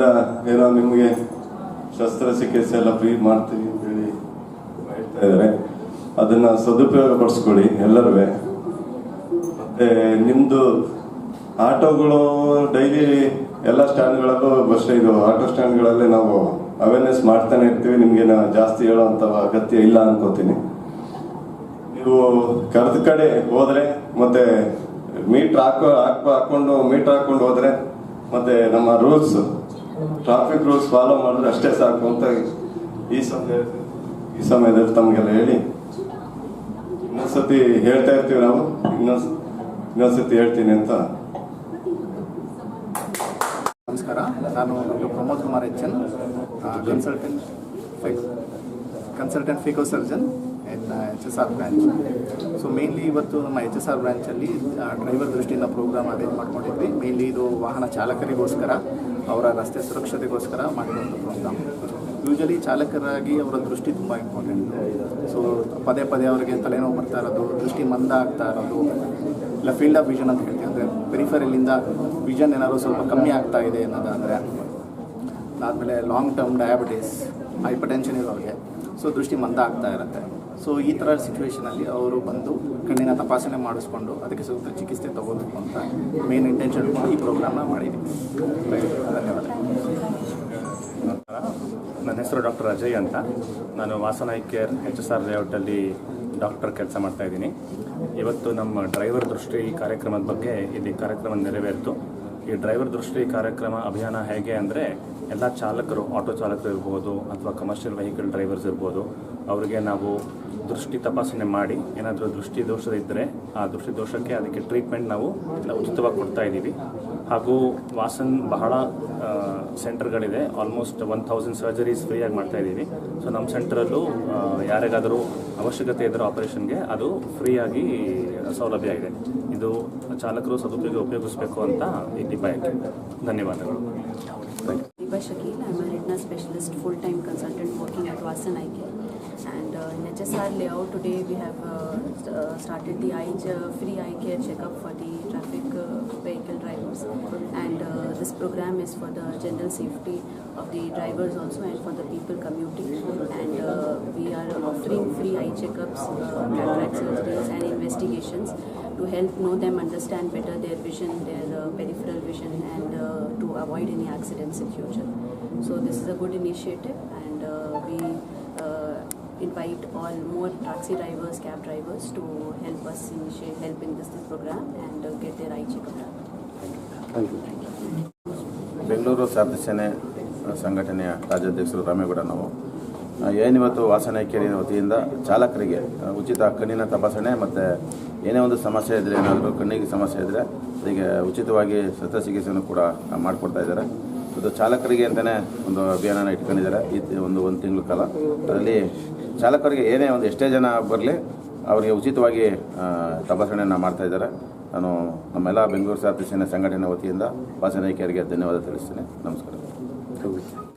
ಕಡೆಯಿಂದ ಏನೋ ನಿಮಗೆ ಶಸ್ತ್ರಚಿಕಿತ್ಸೆ ಎಲ್ಲ ಫ್ರೀ ಮಾಡ್ತೀವಿ ಅಂತೇಳಿ ಹೇಳ್ತಾ ಇದ್ದಾರೆ. ಅದನ್ನ ಸದುಪಯೋಗ ಪಡಿಸ್ಕೊಳ್ಳಿ ಎಲ್ಲರೂ. ಮತ್ತೆ ನಿಮ್ದು ಆಟೋಗಳು ಡೈಲಿ ಎಲ್ಲ ಸ್ಟ್ಯಾಂಡ್ಗಳಲ್ಲೂ ಇದು ಆಟೋ ಸ್ಟ್ಯಾಂಡ್ಗಳಲ್ಲಿ ನಾವು ಅವೇರ್ನೆಸ್ ಮಾಡ್ತಾನೆ ಇರ್ತೀವಿ. ನಿಮ್ಗೆ ಜಾಸ್ತಿ ಹೇಳೋಂಥ ಅಗತ್ಯ ಇಲ್ಲ ಅನ್ಕೋತೀನಿ. ನೀವು ಕರೆದ ಕಡೆ ಹೋದ್ರೆ ಮತ್ತೆ ಮೀಟರ್ ಹಾಕೊಂಡು ಹೋದ್ರೆ ಮತ್ತೆ ನಮ್ಮ ರೂಲ್ಸ್ ಟ್ರಾಫಿಕ್ ರೂಲ್ಸ್ ಫಾಲೋ ಮಾಡಿದ್ರೆ ಅಷ್ಟೇ ಸಾಕು ಅಂತ ಈ ಸಮಯದಲ್ಲಿ ತಮಗೆಲ್ಲ ಹೇಳಿ ಇನ್ನೊಂದ್ಸತಿ ಹೇಳ್ತಾ ಇರ್ತೀವಿ ನಾವು. ಇನ್ನೊಂದ್ಸತಿ ಹೇಳ್ತೀನಿ ಅಂತ. ನಮಸ್ಕಾರ, ನಾನು Pramod Kumar H N, consultant phaco surgeon in HSR branch. So mainly ಇವತ್ತು ನಮ್ಮ HSR ಬ್ರಾಂಚಲ್ಲಿ ಡ್ರೈವರ್ ದೃಷ್ಟಿಯಿಂದ ಪ್ರೋಗ್ರಾಮ್ ಅರೇಂಜ್ ಮಾಡ್ಕೊಂಡಿದ್ವಿ. ಮೇನ್ಲಿ ಇದು ವಾಹನ ಚಾಲಕರಿಗೋಸ್ಕರ, ಅವರ ರಸ್ತೆ ಸುರಕ್ಷತೆಗೋಸ್ಕರ ಮಾಡಿರುವಂಥ ಪ್ರೋಗ್ರಾಮ್. ಯೂಶಲಿ ಚಾಲಕರಾಗಿ ಅವರ ದೃಷ್ಟಿ ತುಂಬ ಇಂಪಾರ್ಟೆಂಟ್. ಸೊ ಪದೇ ಪದೇ ಅವರಿಗೆ ತಲೆನೋವು ಬರ್ತಾ ಇರೋದು, ದೃಷ್ಟಿ ಮಂದ ಆಗ್ತಾ ಇರೋದು, ಇಲ್ಲ ಫೀಲ್ಡ್ ಆಫ್ ವಿಷನ್ ಅಂತ ಹೇಳ್ತೀವಿ. ಅಂದರೆ ಪೆರಿಫರಲಿಂದ ವಿಷನ್ ಏನಾದ್ರು ಸ್ವಲ್ಪ ಕಮ್ಮಿ ಆಗ್ತಾ ಇದೆ ಅನ್ನೋದಾದರೆ, ಅದಾದಮೇಲೆ long term diabetes, hypertension ಇರೋರಿಗೆ ಸೊ ದೃಷ್ಟಿ ಮಂದ ಆಗ್ತಾ ಇರುತ್ತೆ. ಸೊ ಈ ಥರ ಸಿಚುವೇಷನಲ್ಲಿ ಅವರು ಬಂದು ಕಣ್ಣಿನ ತಪಾಸಣೆ ಮಾಡಿಸ್ಕೊಂಡು ಅದಕ್ಕೆ ಸೂಕ್ತ ಚಿಕಿತ್ಸೆ ತಗೋಬೇಕು ಅಂತ ಮೇನ್ ಇಂಟೆನ್ಷನ್ ಈ ಪ್ರೋಗ್ರಾಮ್ನ ಮಾಡಿದ್ದೀವಿ. ಧನ್ಯವಾದ. ನನ್ನ ಹೆಸರು ಡಾಕ್ಟರ್ ಅಜಯ್ ಅಂತ. ನಾನು ವಾಸನ ಐ ಕೇರ್ HSR ಲೇಔಟಲ್ಲಿ ಡಾಕ್ಟರ್ ಕೆಲಸ ಮಾಡ್ತಾಯಿದ್ದೀನಿ. ಇವತ್ತು ನಮ್ಮ ಡ್ರೈವರ್ ದೃಷ್ಟಿ ಕಾರ್ಯಕ್ರಮದ ಬಗ್ಗೆ ಇಲ್ಲಿ ಕಾರ್ಯಕ್ರಮ ನೆರವೇರಿತು. ಈ ಡ್ರೈವರ್ ದೃಷ್ಟಿ ಕಾರ್ಯಕ್ರಮ ಅಭಿಯಾನ ಹೇಗೆ ಅಂದರೆ, ಎಲ್ಲ ಚಾಲಕರು, ಆಟೋ ಚಾಲಕರು ಇರ್ಬೋದು ಅಥವಾ ಕಮರ್ಷಿಯಲ್ ವೆಹಿಕಲ್ ಡ್ರೈವರ್ಸ್ ಇರ್ಬೋದು, ಅವರಿಗೆ ನಾವು ದೃಷ್ಟಿ ತಪಾಸಣೆ ಮಾಡಿ ಏನಾದರೂ ದೃಷ್ಟಿ ದೋಷ ಇದ್ದರೆ ಆ ದೃಷ್ಟಿ ದೋಷಕ್ಕೆ ಅದಕ್ಕೆ ಟ್ರೀಟ್ಮೆಂಟ್ ನಾವು ಉಚಿತವಾಗಿ ಕೊಡ್ತಾ ಇದ್ದೀವಿ. ಹಾಗೂ ವಾಸನ್ ಬಹಳ ಸೆಂಟರ್ಗಳಿದೆ, ಆಲ್ಮೋಸ್ಟ್ 1000 ಸರ್ಜರೀಸ್ ಫ್ರೀಯಾಗಿ ಮಾಡ್ತಾಯಿದ್ದೀವಿ. ಸೊ ನಮ್ಮ ಸೆಂಟರಲ್ಲೂ ಯಾರಿಗಾದರೂ ಅವಶ್ಯಕತೆ ಇದ್ದರೆ ಆಪರೇಷನ್ಗೆ ಅದು ಫ್ರೀಯಾಗಿ ಸೌಲಭ್ಯ ಇದೆ. ಇದು ಚಾಲಕರು ಉಪಯೋಗಿಸಬೇಕು ಅಂತ ಇಲ್ಲಿ ಬಯಕೆ. ಧನ್ಯವಾದಗಳು. Shakil, I'm a retina specialist, full-time consultant working at Vasan Eye Care. And in HSR layout today we have started the free eye care checkup for the traffic vehicle drivers. And this program is for the general safety of the drivers also and for the people commuting. And we are offering free eye checkups, cataract surgeries and investigations to help know them understand better their vision, their peripheral vision, and to avoid any accidents in future. So this is a good initiative, and we invite all more taxi drivers, cab drivers to help us help in this program and get their eye checkup done. Bengaluru ಸಾರಥಿ ಸೇನೆ ಸಂಘಟನೆಯ ರಾಜ್ಯಾಧ್ಯಕ್ಷರು ರಾಮೇಗೌಡ ನಾವು. ಏನಿವತ್ತು ವಾಸನ ಕೇರಿನ ವತಿಯಿಂದ ಚಾಲಕರಿಗೆ ಉಚಿತ ಕಣ್ಣಿನ ತಪಾಸಣೆ ಮತ್ತು ಏನೇ ಒಂದು ಸಮಸ್ಯೆ ಇದ್ದರೆ, ಏನಾದರೂ ಕಣ್ಣಿಗೆ ಸಮಸ್ಯೆ ಇದ್ದರೆ ಅದಕ್ಕೆ ಉಚಿತವಾಗಿ ಶಸ್ತ್ರಚಿಕಿತ್ಸೆಯನ್ನು ಕೂಡ ಮಾಡಿಕೊಡ್ತಾ ಇದ್ದಾರೆ. ಇದು ಚಾಲಕರಿಗೆ ಅಂತಲೇ ಒಂದು ಅಭಿಯಾನ ಇಟ್ಕೊಂಡಿದ್ದಾರೆ ಒಂದು ತಿಂಗಳ ಕಾಲ. ಅದರಲ್ಲಿ ಚಾಲಕರಿಗೆ ಏನೇ ಒಂದು ಎಷ್ಟೇ ಜನ ಬರಲಿ ಅವರಿಗೆ ಉಚಿತವಾಗಿ ತಪಾಸಣೆಯನ್ನು ಮಾಡ್ತಾ ಇದ್ದಾರೆ. ನಾನು ನಮ್ಮೆಲ್ಲ ಬೆಂಗಳೂರು ಸಾರಥಿ ಸೇನೆ ಸಂಘಟನೆ ವತಿಯಿಂದ ವಾಸನ ಕೇರಿಗೆ ಧನ್ಯವಾದ ತಿಳಿಸ್ತೇನೆ. ನಮಸ್ಕಾರ.